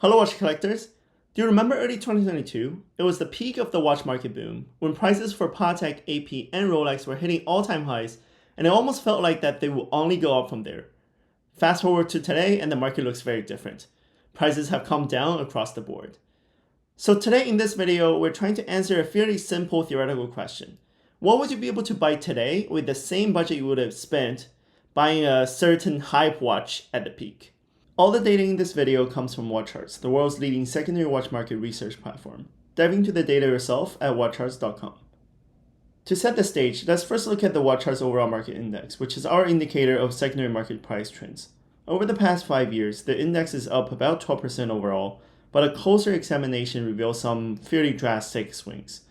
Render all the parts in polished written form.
Hello watch collectors! Do you remember early 2022? It was the peak of the watch market boom, when prices for Patek, AP, and Rolex were hitting all-time highs, and it almost felt like that they will only go up from there. Fast forward to today and the market looks very different. Prices have come down across the board. So today in this video, we're trying to answer a fairly simple theoretical question. What would you be able to buy today with the same budget you would have spent buying a certain hype watch at the peak? All the data in this video comes from WatchCharts, the world's leading secondary watch market research platform. Dive into the data yourself at WatchCharts.com. To set the stage, let's first look at the WatchCharts Overall Market Index, which is our indicator of secondary market price trends. Over the past 5 years, the index is up about 12% overall, but a closer examination reveals some fairly drastic swings.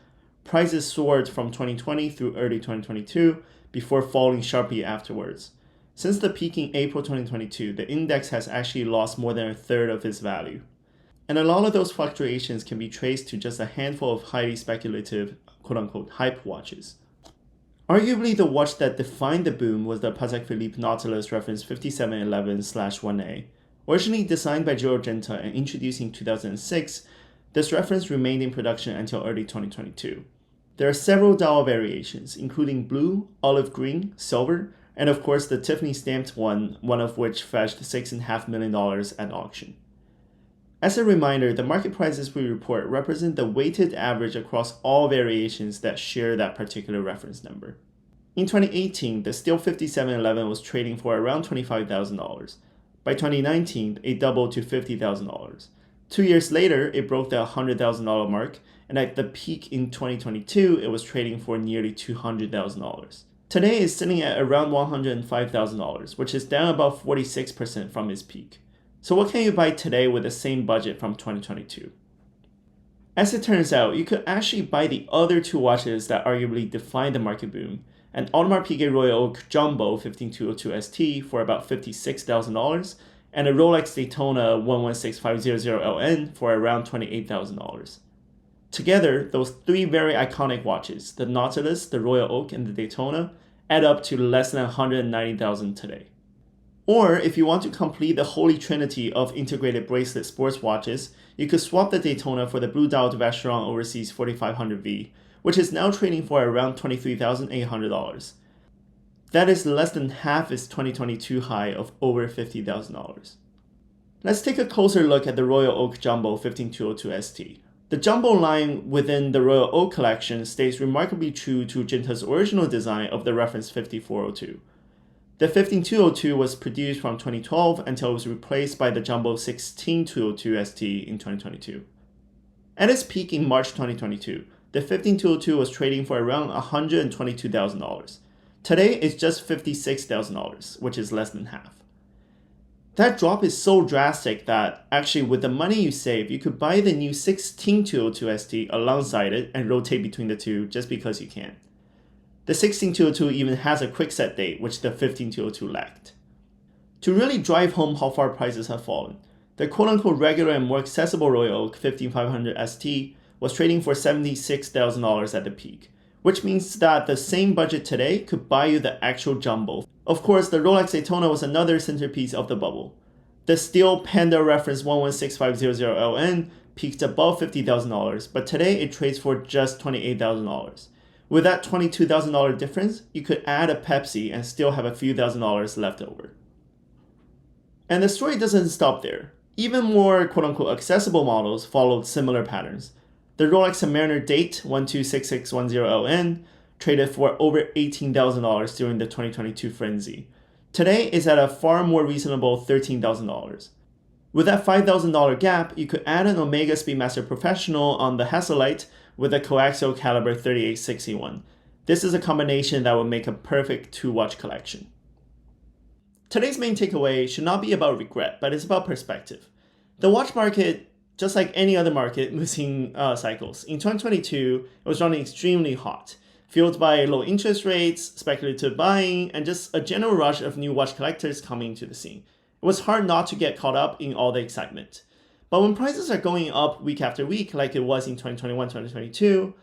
Prices soared from 2020 through early 2022 before falling sharply afterwards. Since the peak in April 2022, the index has actually lost more than a third of its value. And a lot of those fluctuations can be traced to just a handful of highly speculative, quote-unquote, hype watches. Arguably, the watch that defined the boom was the Patek Philippe Nautilus reference 5711/1A. Originally designed by Gio Genta and introduced in 2006, this reference remained in production until early 2022. There are several dial variations, including blue, olive green, silver, and of course the Tiffany stamped one of which fetched $6.5 million at auction. As a reminder, the market prices we report represent the weighted average across all variations that share that particular reference number. In 2018, the steel 5711 was trading for around $25,000. By 2019, it doubled to $50,000. 2 years later, it broke the $100,000 mark, and at the peak in 2022, it was trading for nearly $200,000. Today it's sitting at around $105,000, which is down about 46% from its peak. So what can you buy today with the same budget from 2022? As it turns out, you could actually buy the other two watches that arguably defined the market boom, an Audemars Piguet Royal Oak Jumbo 15202 ST for about $56,000, and a Rolex Daytona 116500LN for around $28,000. Together, those three very iconic watches, the Nautilus, the Royal Oak, and the Daytona, add up to less than $190,000 today. Or, if you want to complete the holy trinity of integrated bracelet sports watches, you could swap the Daytona for the Blue Dial Vacheron Overseas 4500V, which is now trading for around $23,800. That is less than half its 2022 high of over $50,000. Let's take a closer look at the Royal Oak Jumbo 15202 ST. The Jumbo line within the Royal Oak collection stays remarkably true to Genta's original design of the reference 5402. The 15202 was produced from 2012 until it was replaced by the Jumbo 16202 ST in 2022. At its peak in March 2022, the 15202 was trading for around $122,000. Today it's just $56,000, which is less than half. That drop is so drastic that actually with the money you save, you could buy the new 16202 ST alongside it and rotate between the two just because you can. The 16202 even has a quick set date, which the 15202 lacked. To really drive home how far prices have fallen, the quote-unquote regular and more accessible Royal Oak 15500 ST was trading for $76,000 at the peak, which means that the same budget today could buy you the actual Jumbo. Of course, the Rolex Daytona was another centerpiece of the bubble. The steel Panda reference 116500LN peaked above $50,000, but today it trades for just $28,000. With that $22,000 difference, you could add a Pepsi and still have a few $1,000s left over. And the story doesn't stop there. Even more quote-unquote accessible models followed similar patterns. The Rolex Submariner Date 126610LN traded for over $18,000 during the 2022 frenzy. Today it's at a far more reasonable $13,000. With that $5,000 gap, you could add an Omega Speedmaster Professional on the Hasselite with a coaxial caliber 3861. This is a combination that would make a perfect two-watch collection. Today's main takeaway should not be about regret, but it's about perspective. The watch market, just like any other market, moves in cycles. In 2022, it was running extremely hot, fueled by low interest rates, speculative buying, and just a general rush of new watch collectors coming to the scene. It was hard not to get caught up in all the excitement. But when prices are going up week after week, like it was in 2021, 2022,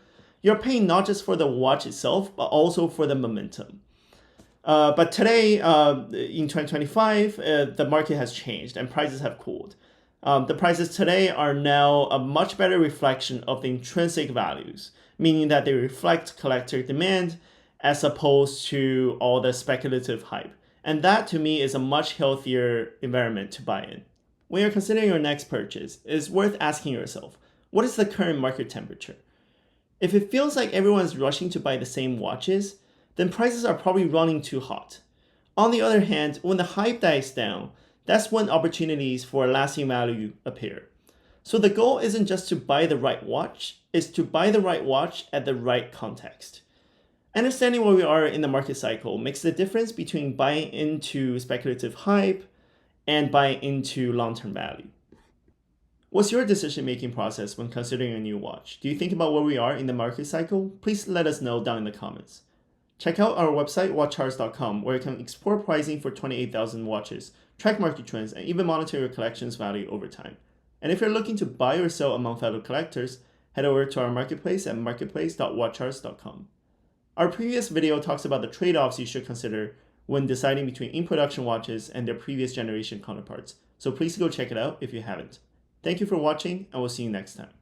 you're paying not just for the watch itself, but also for the momentum. But today, in 2025, the market has changed and prices have cooled. The prices today are now a much better reflection of the intrinsic values, meaning that they reflect collector demand as opposed to all the speculative hype. And that to me is a much healthier environment to buy in. When you're considering your next purchase, it's worth asking yourself, what is the current market temperature? If it feels like everyone's rushing to buy the same watches, then prices are probably running too hot. On the other hand, when the hype dies down, that's when opportunities for lasting value appear. So the goal isn't just to buy the right watch, it's to buy the right watch at the right context. Understanding where we are in the market cycle makes the difference between buying into speculative hype and buying into long-term value. What's your decision-making process when considering a new watch? Do you think about where we are in the market cycle? Please let us know down in the comments. Check out our website, WatchCharts.com, where you can explore pricing for 28,000 watches, track market trends, and even monitor your collection's value over time. And if you're looking to buy or sell among fellow collectors, head over to our marketplace at marketplace.watchcharts.com. Our previous video talks about the trade-offs you should consider when deciding between in-production watches and their previous generation counterparts, so please go check it out if you haven't. Thank you for watching, and we'll see you next time.